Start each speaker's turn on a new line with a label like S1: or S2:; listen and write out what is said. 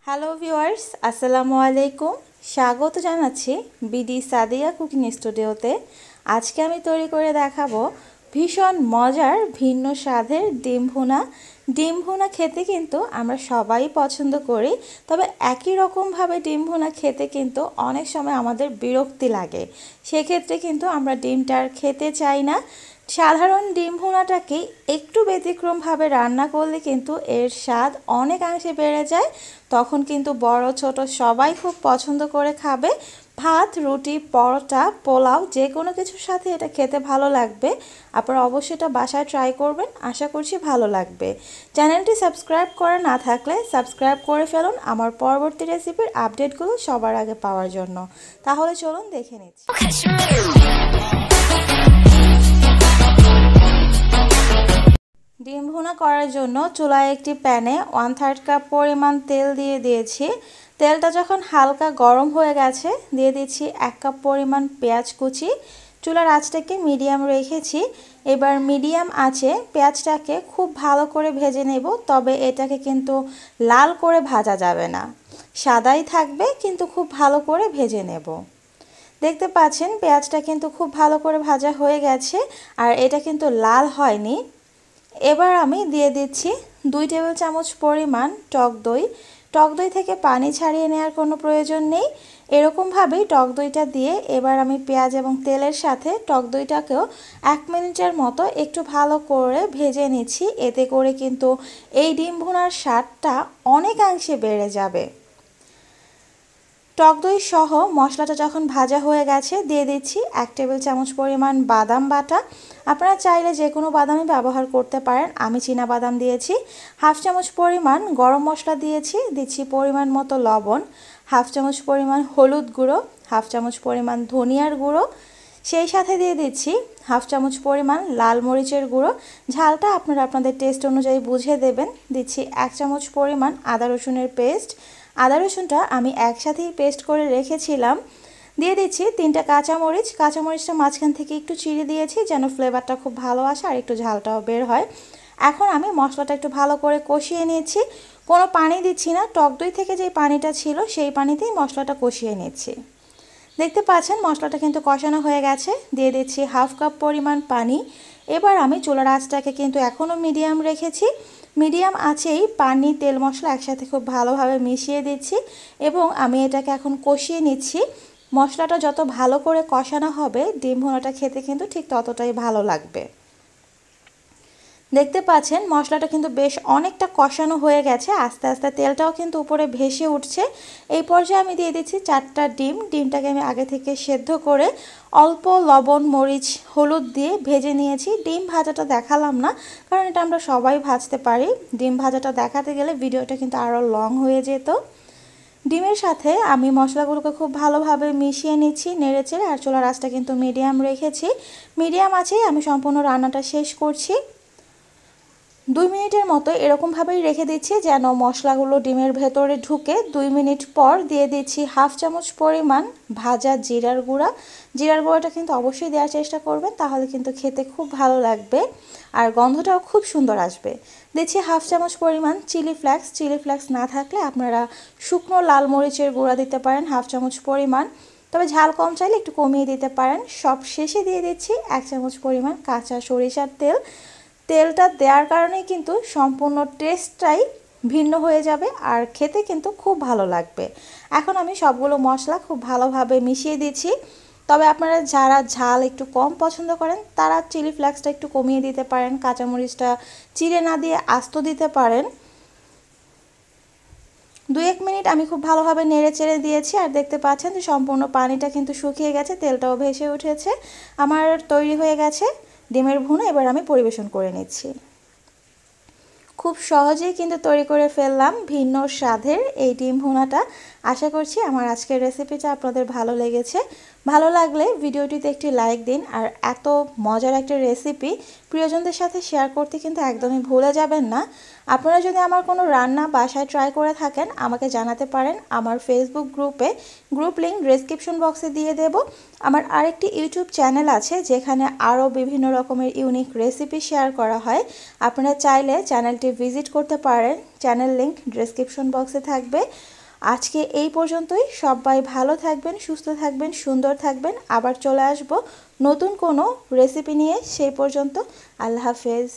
S1: Hello viewers, আসসালামু আলাইকুম। স্বাগত জানাচ্ছি বিডি সাদিয়া কুকিং স্টুডিওতে। আজকে আমি তৈরি করে দেখাবো ভীষণ মজার ভিন্ন স্বাদের ডিম ভুনা। ডিম ভুনা খেতে কিন্তু আমরা সবাই পছন্দ করি, তবে একই রকমভাবে ডিম ভুনা খেতে কিন্তু অনেক সময় আমাদের বিরক্তি লাগে। সেক্ষেত্রে কিন্তু আমরা ডিমটা আর খেতে চাই না। সাধারণ ডিম ভুনাটাকে একটু ব্যতিক্রমভাবে রান্না করলে কিন্তু এর স্বাদ অনেকাংশে বেড়ে যায়। তখন কিন্তু বড় ছোট সবাই খুব পছন্দ করে খাবে। ভাত, রুটি, পরোটা, পোলাও যে কোনো কিছুর সাথে এটা খেতে ভালো লাগবে। আপনারা অবশ্যই এটা বাসায় ট্রাই করবেন, আশা করছি ভালো লাগবে। চ্যানেলটি সাবস্ক্রাইব করা না থাকলে সাবস্ক্রাইব করে ফেলুন আমার পরবর্তী রেসিপির আপডেটগুলো সবার আগে পাওয়ার জন্য। তাহলে চলুন দেখে নিচ্ছি। ডিম ভুনা করার জন্য চুলায় একটি প্যানে 1/3 কাপ পরিমাণ তেল দিয়ে দিয়েছি। তেলটা যখন হালকা গরম হয়ে গেছে দিয়ে দিচ্ছি 1 কাপ পরিমাণ পেঁয়াজ কুচি। চুলার আঁচটাকে মিডিয়াম রেখেছি। এবার মিডিয়াম আঁচে পেঁয়াজটাকে খুব ভালো করে ভেজে নেব, তবে এটাকে কিন্তু লাল করে ভাজা যাবে না, সাদাই থাকবে, কিন্তু খুব ভালো করে ভেজে নেব। দেখতে পাচ্ছেন পেঁয়াজটা কিন্তু খুব ভালো করে ভাজা হয়ে গেছে, আর এটা কিন্তু লাল হয়নি। এবার আমি দিয়ে দিচ্ছি 2 টেবিল চামচ পরিমাণ টক দই। টক দই থেকে পানি ছাড়িয়ে নেওয়ার কোনো প্রয়োজন নেই। এরকমভাবেই টক দইটা দিয়ে এবার আমি পেঁয়াজ এবং তেলের সাথে টক দইটাকেও 1 মিনিটের মতো একটু ভালো করে ভেজে নিচ্ছি। এতে করে কিন্তু এই ডিম ভুনার স্বাদটা অনেকাংশে বেড়ে যাবে। টক দই সহ মশলাটা যখন ভাজা হয়ে গেছে দিয়ে দিচ্ছি 1 টেবিল চামচ পরিমাণ বাদাম বাটা। আপনারা চাইলে যে কোনো বাদামই ব্যবহার করতে পারেন, আমি চীনা বাদাম দিয়েছি। 1/2 চামচ পরিমাণ গরম মশলা দিয়েছি, দিচ্ছি পরিমাণ মতো লবণ, 1/2 চামচ পরিমাণ হলুদ গুঁড়ো, 1/2 চামচ পরিমাণ ধনিয়ার গুঁড়ো, সেই সাথে দিয়ে দিচ্ছি 1/2 চামচ পরিমাণ লাল মরিচের গুঁড়ো। ঝালটা আপনারা আপনাদের টেস্ট অনুযায়ী বুঝে দেবেন। দিচ্ছি 1 চামচ পরিমাণ আদা রসুনের পেস্ট। আদা রসুনটা আমি একসাথেই পেস্ট করে রেখেছিলাম। দিয়ে দিচ্ছি 3টা কাঁচামরিচ। কাঁচামরিচটা মাঝখান থেকে একটু চিড়ে দিয়েছি যেন ফ্লেভারটা খুব ভালো আসে আর একটু ঝালটাও বের হয়। এখন আমি মশলাটা একটু ভালো করে কষিয়ে নিয়েছি, কোনো পানি দিচ্ছি না। টক দই থেকে যে পানিটা ছিল সেই পানিতেই মশলাটা কষিয়ে নিচ্ছি। দেখতে পাচ্ছেন মশলাটা কিন্তু কষানো হয়ে গেছে। দিয়ে দিচ্ছি 1/2 কাপ পরিমাণ পানি। এবার আমি চুলার আঁচটাকে কিন্তু এখনও মিডিয়াম রেখেছি। মিডিয়াম আঁচেই পানি, তেল, মশলা একসাথে খুব ভালোভাবে মিশিয়ে দিচ্ছি এবং আমি এটাকে এখন কষিয়ে নিচ্ছি। মশলাটা যত ভালো করে কষানো হবে ডিম ভুনাটা খেতে কিন্তু ঠিক ততটাই ভালো লাগবে। দেখতে পাচ্ছেন মশলাটা কিন্তু বেশ অনেকটা কষানো হয়ে গেছে, আস্তে আস্তে তেলটাও কিন্তু উপরে ভেসে উঠছে। এই পর্যায়ে আমি দিয়ে দিচ্ছি 4টা ডিম। ডিমটাকে আমি আগে থেকে সেদ্ধ করে অল্প লবণ, মরিচ, হলুদ দিয়ে ভেজে নিয়েছি। ডিম ভাজাটা দেখালাম না, কারণ এটা আমরা সবাই ভাজতে পারি। ডিম ভাজাটা দেখাতে গেলে ভিডিওটা কিন্তু আরও লং হয়ে যেত। ডিমের সাথে আমি মশলাগুলোকে খুব ভালোভাবে মিশিয়ে নিচ্ছি নেড়েচেড়ে, আর চুলার আঁচটা কিন্তু মিডিয়াম রেখেছি। মিডিয়াম আঁচেই আমি সম্পূর্ণ রান্নাটা শেষ করছি। 2 মিনিটের মতো এরকমভাবেই রেখে দিচ্ছি যেন মশলাগুলো ডিমের ভেতরে ঢুকে। 2 মিনিট পর দিয়ে দিচ্ছি 1/2 চামচ পরিমাণ ভাজা জিরার গুঁড়া। জিরার গুঁড়াটা কিন্তু অবশ্যই দেওয়ার চেষ্টা করবেন, তাহলে কিন্তু খেতে খুব ভালো লাগবে আর গন্ধটাও খুব সুন্দর আসবে। দিচ্ছি 1/2 চামচ পরিমাণ চিলি ফ্লেক্স। চিলি ফ্লেক্স না থাকলে আপনারা শুকনো লাল মরিচের গুঁড়া দিতে পারেন 1/2 চামচ পরিমাণ, তবে ঝাল কম চাইলে একটু কমিয়ে দিতে পারেন। সব শেষে দিয়ে দিচ্ছি 1 চামচ পরিমাণ কাঁচা সরিষার তেল। তেলটা দেওয়ার কারণে কিন্তু সম্পূর্ণ টেস্টটাই ভিন্ন হয়ে যাবে আর খেতে কিন্তু খুব ভালো লাগবে। এখন আমি সবগুলো মশলা খুব ভালোভাবে মিশিয়ে দিচ্ছি। তবে আপনারা যারা ঝাল একটু কম পছন্দ করেন তারা চিলি ফ্লেক্সটা একটু কমিয়ে দিতে পারেন, কাঁচামরিচটা চিড়ে না দিয়ে আস্ত দিতে পারেন। 2-1 মিনিট আমি খুব ভালোভাবে নেড়ে চেড়ে দিয়েছি, আর দেখতে পাচ্ছেন যে সম্পূর্ণ পানিটা কিন্তু শুকিয়ে গেছে, তেলটাও ভেসে উঠেছে। আমার তৈরি হয়ে গেছে ডিমের ভুনা। এবার আমি পরিবেশন করে নিচ্ছি। খুব সহজেই কিন্তু তৈরি করে ফেললাম ভিন্ন স্বাদের এই ডিম ভুনাটা। আশা করছি আমার আজকের রেসিপিটা আপনাদের ভালো লেগেছে। ভালো লাগলে ভিডিওটিতে একটি লাইক দিন। আর এত মজার একটা রেসিপি প্রিয়জনদের সাথে শেয়ার করতে কিন্তু একদমই ভুলে যাবেন না। আপনারা যদি আমার কোনো রান্না বাসায় ট্রাই করে থাকেন আমাকে জানাতে পারেন আমার ফেসবুক গ্রুপে। গ্রুপ লিঙ্ক ডেসক্রিপশন বক্সে দিয়ে দেব। আমার আরেকটি ইউটিউব চ্যানেল আছে যেখানে আরও বিভিন্ন রকমের ইউনিক রেসিপি শেয়ার করা হয়। আপনারা চাইলে চ্যানেলটি ভিজিট করতে পারেন, চ্যানেল লিঙ্ক ডেসক্রিপশন বক্সে থাকবে। আজকে এই পর্যন্তই। সবাই ভালো থাকবেন, সুস্থ থাকবেন, সুন্দর থাকবেন। আবার চলে আসব নতুন কোনো রেসিপি নিয়ে। সেই পর্যন্ত আল্লাহ হাফেজ।